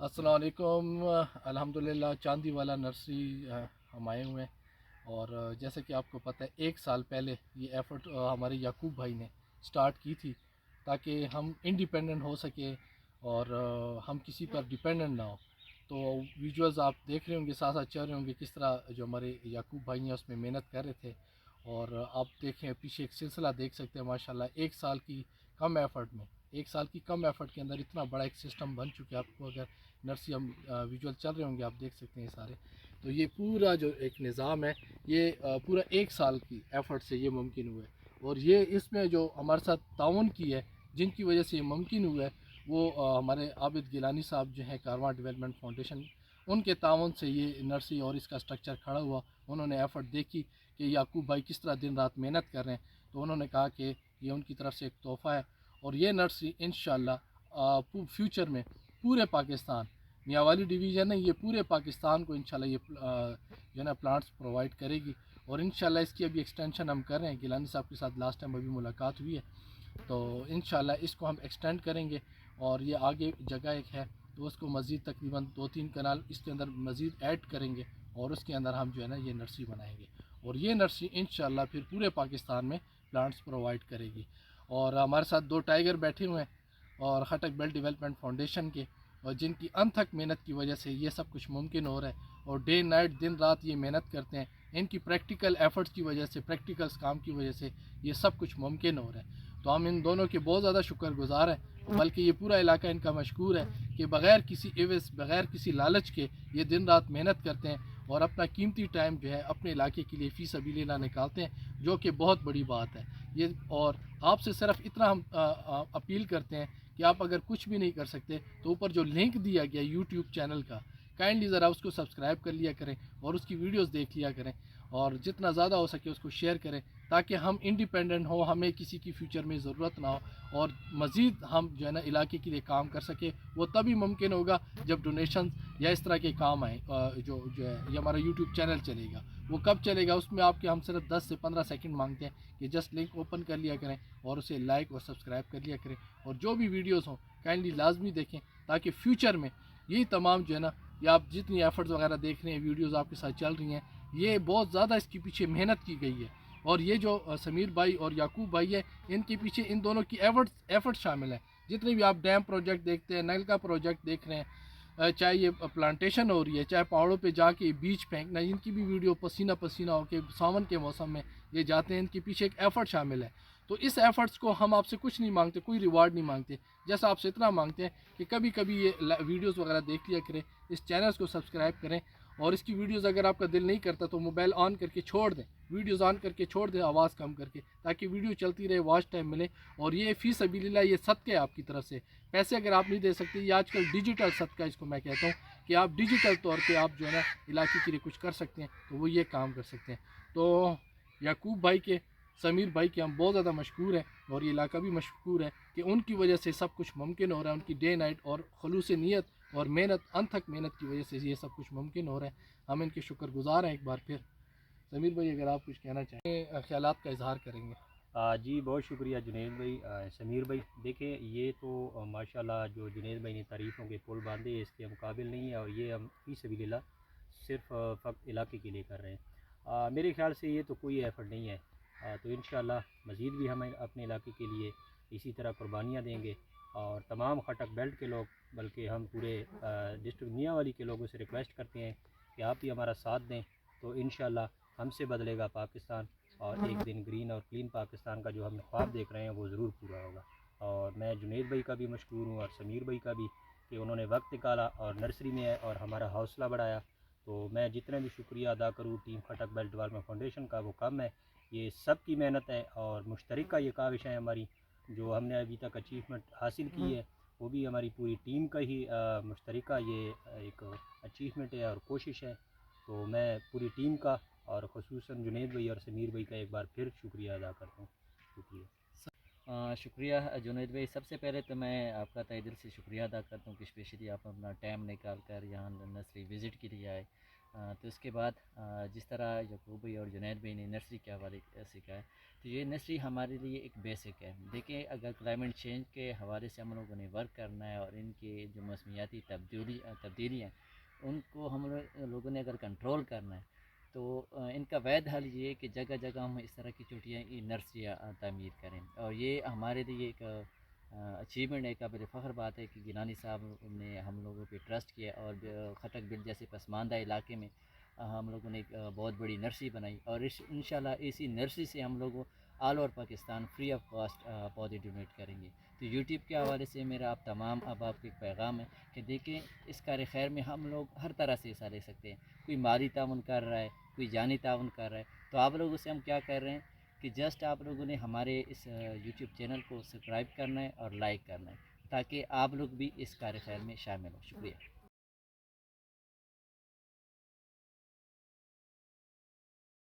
अस्सलाम वालेकुम। अल्हम्दुलिल्लाह चांदी वाला नर्सरी हम आए हुए हैं और जैसे कि आपको पता है 1 साल पहले ये एफ़र्ट हमारे याकूब भाई ने स्टार्ट की थी ताकि हम इंडिपेंडेंट हो सके और हम किसी पर डिपेंडेंट ना हो। तो विजुअल्स आप देख रहे होंगे, साथ साथ चल रहे होंगे किस तरह जो हमारे याकूब भाई हैं उसमें मेहनत कर रहे थे। और आप देखें पीछे एक सिलसिला देख सकते हैं माशाल्लाह, 1 साल की कम एफ़र्ट में, 1 साल की कम एफ़र्ट के अंदर इतना बड़ा एक सिस्टम बन चुका है। आपको अगर नर्सरी हम विजुअल चल रहे होंगे, आप देख सकते हैं सारे। तो ये पूरा जो एक निज़ाम है, ये पूरा 1 साल की एफ़र्ट से ये मुमकिन हुआ है। और ये इसमें जो हमारे साथ ताउन की है, जिनकी वजह से ये मुमकिन हुआ है, वो हमारे आबिद गिलानी साहब जो हैं कारवां डेवलपमेंट फाउंडेशन, उनके ताउन से ये नर्सरी और इसका स्ट्रक्चर खड़ा हुआ। उन्होंने एफ़र्ट देखी कि याकूब भाई किस तरह दिन रात मेहनत कर रहे हैं, तो उन्होंने कहा कि ये उनकी तरफ से एक तोहफ़ा है। और ये नर्सरी इंशाल्लाह फ्यूचर में पूरे पाकिस्तान, मियांवाली डिवीज़न है, ये पूरे पाकिस्तान को इंशाल्लाह ये जो है ना प्लांट्स प्रोवाइड करेगी। और इंशाल्लाह इसकी अभी एक्सटेंशन हम कर रहे हैं। गिलानी साहब के साथ लास्ट टाइम अभी मुलाकात हुई है, तो इंशाल्लाह इसको हम एक्सटेंड करेंगे। और ये आगे जगह एक है, तो उसको मज़ीद तकरीबन 2-3 कनाल इसके अंदर मज़ीद ऐड करेंगे और उसके अंदर हम जो है ना ये नर्सरी बनाएंगे। और ये नर्सरी इंशाल्लाह फिर पूरे पाकिस्तान में प्लांट्स प्रोवाइड करेगी। और हमारे साथ 2 टाइगर बैठे हुए हैं और खटक बेल्ट डेवलपमेंट फाउंडेशन के, और जिनकी अनथक मेहनत की वजह से ये सब कुछ मुमकिन हो रहा है। और डे नाइट दिन रात ये मेहनत करते हैं, इनकी प्रैक्टिकल एफ़र्ट्स की वजह से, प्रैक्टिकल्स काम की वजह से ये सब कुछ मुमकिन हो रहा है। तो हम इन दोनों के बहुत ज़्यादा शुक्रगुज़ार हैं, बल्कि ये पूरा इलाका इनका मशकूर है कि बग़ैर किसी एवज़, बग़ैर किसी लालच के ये दिन रात मेहनत करते हैं और अपना कीमती टाइम जो है अपने इलाके के लिए फ़ी सबीलिल्लाह निकालते हैं, जो कि बहुत बड़ी बात है ये। और आपसे सिर्फ इतना हम अपील करते हैं कि आप अगर कुछ भी नहीं कर सकते तो ऊपर जो लिंक दिया गया यूट्यूब चैनल का, काइंडली ज़रा उसको सब्सक्राइब कर लिया करें और उसकी वीडियोस देख लिया करें, और जितना ज़्यादा हो सके उसको शेयर करें ताकि हम इंडिपेंडेंट हो, हमें किसी की फ्यूचर में ज़रूरत ना हो और मज़ीद हम जो है ना इलाके के लिए काम कर सके। वो तभी मुमकिन होगा जब डोनेशन या इस तरह के काम आए। जो है ये हमारा यूट्यूब चैनल चलेगा, वो कब चलेगा उसमें आपके हम सिर्फ 10 से 15 सेकंड मांगते हैं कि जस्ट लिंक ओपन कर लिया करें और उसे लाइक और सब्सक्राइब कर लिया करें। और जो भी वीडियोस हों काइंडली लाजमी देखें ताकि फ्यूचर में यही तमाम जो है ना, या आप जितनी एफर्ट्स वगैरह देख रहे हैं, वीडियोस आपके साथ चल रही हैं, ये बहुत ज़्यादा इसके पीछे मेहनत की गई है। और ये जो समीर भाई और याकूब भाई है, इनके पीछे इन दोनों की एफर्ट्स शामिल हैं। जितने भी आप डैम प्रोजेक्ट देखते हैं, नल का प्रोजेक्ट देख रहे हैं, चाहे ये प्लांटेशन हो रही है, चाहे पहाड़ों पे जाके बीज फेंकना, इनकी भी वीडियो पसीना पसीना होके सावन के मौसम में ये जाते हैं, इनके पीछे एक एफ़र्ट शामिल है। तो इस एफ़र्ट्स को हम आपसे कुछ नहीं मांगते, कोई रिवार्ड नहीं मांगते, जैसा आपसे इतना मांगते हैं कि कभी कभी ये वीडियोज़ वगैरह देख लिया करें, इस चैनल्स को सब्सक्राइब करें। और इसकी वीडियोज़ अगर आपका दिल नहीं करता तो मोबाइल ऑन करके छोड़ दें, वीडियोज़ ऑन करके छोड़ दें आवाज़ कम करके, ताकि वीडियो चलती रहे, वॉच टाइम मिले। और ये फ़ी सबीलिल्लाह, ये सदक़े है आपकी तरफ से। पैसे अगर आप नहीं दे सकते, ये आजकल डिजिटल सदका इसको मैं कहता हूँ कि आप डिजिटल तौर पे आप जो है ना इलाके के लिए कुछ कर सकते हैं, तो वो ये काम कर सकते हैं। तो याकूब भाई के, समीर भाई के हम बहुत ज़्यादा मशहूर हैं और ये इलाका भी मशहूर है कि उनकी वजह से सब कुछ मुमकिन हो रहा है। उनकी डे नाइट और खलूस नीयत और मेहनत, अनथक मेहनत की वजह से ये सब कुछ मुमकिन हो रहा है। हम इनके शुक्रगुजार हैं एक बार फिर। समीर भाई अगर आप कुछ कहना चाहें, ख्यालात का इजहार करेंगे। जी बहुत शुक्रिया जुनैद भाई। समीर भाई देखें, ये तो माशाल्लाह जो जुनैद भाई ने तारीफ़ों के पुल बांधे इसके हम काबिल नहीं है, और ये हम फ़ी सबीलिल्लाह सिर्फ फ़कत इलाके के लिए कर रहे हैं। मेरे ख़्याल से ये तो कोई एफ़र्ट नहीं है। तो इंशाल्लाह मज़ीद भी हम अपने इलाके के लिए इसी तरह कुर्बानियाँ देंगे। और तमाम खटक बेल्ट के लोग, बल्कि हम पूरे डिस्ट्रिक्ट मियांवाली के लोगों से रिक्वेस्ट करते हैं कि आप भी हमारा साथ दें, तो इंशाल्लाह हमसे बदलेगा पाकिस्तान, और एक दिन ग्रीन और क्लीन पाकिस्तान का जो हम ख्वाब देख रहे हैं वो ज़रूर पूरा होगा। और मैं जुनैद भाई का भी मशकूर हूँ और समीर भाई का भी कि उन्होंने वक्त निकाला और नर्सरी में है और हमारा हौसला बढ़ाया। तो मैं जितना भी शुक्रिया अदा करूँ टीम खटक बेल्ट डेवलपमेंट फाउंडेशन का, वो कम है। ये सब की मेहनत है और मुश्तरका ये काविश है हमारी, जो हमने अभी तक अचीवमेंट हासिल की है वो भी हमारी पूरी टीम का ही मुश्तरका ये एक अचीवमेंट है और कोशिश है। तो मैं पूरी टीम का और ख़ुसूसन जुनैद भाई और समीर भाई का एक बार फिर शुक्रिया अदा करता हूँ। शुक्रिया। शुक्रिया जुनैद भाई। सबसे पहले तो मैं आपका तहे दिल से शुक्रिया अदा करता हूँ कि स्पेशली आप अपना टाइम निकाल कर यहाँ नर्सरी विज़िट के लिए आए। تو اس کے بعد جس طرح یعقوب بھائی اور جنید بھائی نے نرسری کے حوالے سے کہا ہے، تو یہ نرسری ہمارے لیے ایک بیسک ہے. دیکھیں اگر کلائمیٹ چینج کے حوالے سے ہم لوگوں نے ورک کرنا ہے اور ان کے جو موسمیاتی تبدیلی ہیں ان کو ہم لوگوں نے اگر کنٹرول کرنا ہے تو ان کا وحید حل یہ ہے کہ جگہ جگہ ہم اس طرح کی چھوٹیاں نرسریاں تعمیر کریں. اور یہ ہمارے لیے ایک اچیومنٹ ہے، قابل فخر بات ہے کہ گیلانی صاحب نے ہم لوگوں پہ ٹرسٹ کیا اور خٹک بل جیسے پسماندہ علاقے میں ہم لوگوں نے ایک بہت بڑی نرسری بنائی. اور انشاءاللہ اسی نرسری سے ہم لوگوں all over Pakistan free of cost پودے ڈونیٹ کریں گے. تو یوٹیوب کے حوالے سے میرا آپ تمام احباب کو ایک پیغام ہے کہ دیکھیں اس کار خیر میں ہم لوگ ہر طرح سے حصہ لے سکتے ہیں. کوئی مالی تعاون کر رہا ہے، کوئی جانی تعاون کر رہا ہے، تو آپ لوگوں سے ہم کیا کر رہے ہیں کہ جسٹ آپ لوگوں نے ہمارے اس یوٹیوب چینل کو سبسکرائب کرنا ہے اور لائک کرنا ہے تاکہ آپ لوگ بھی اس کار خیر میں شامل ہوں. شکریہ.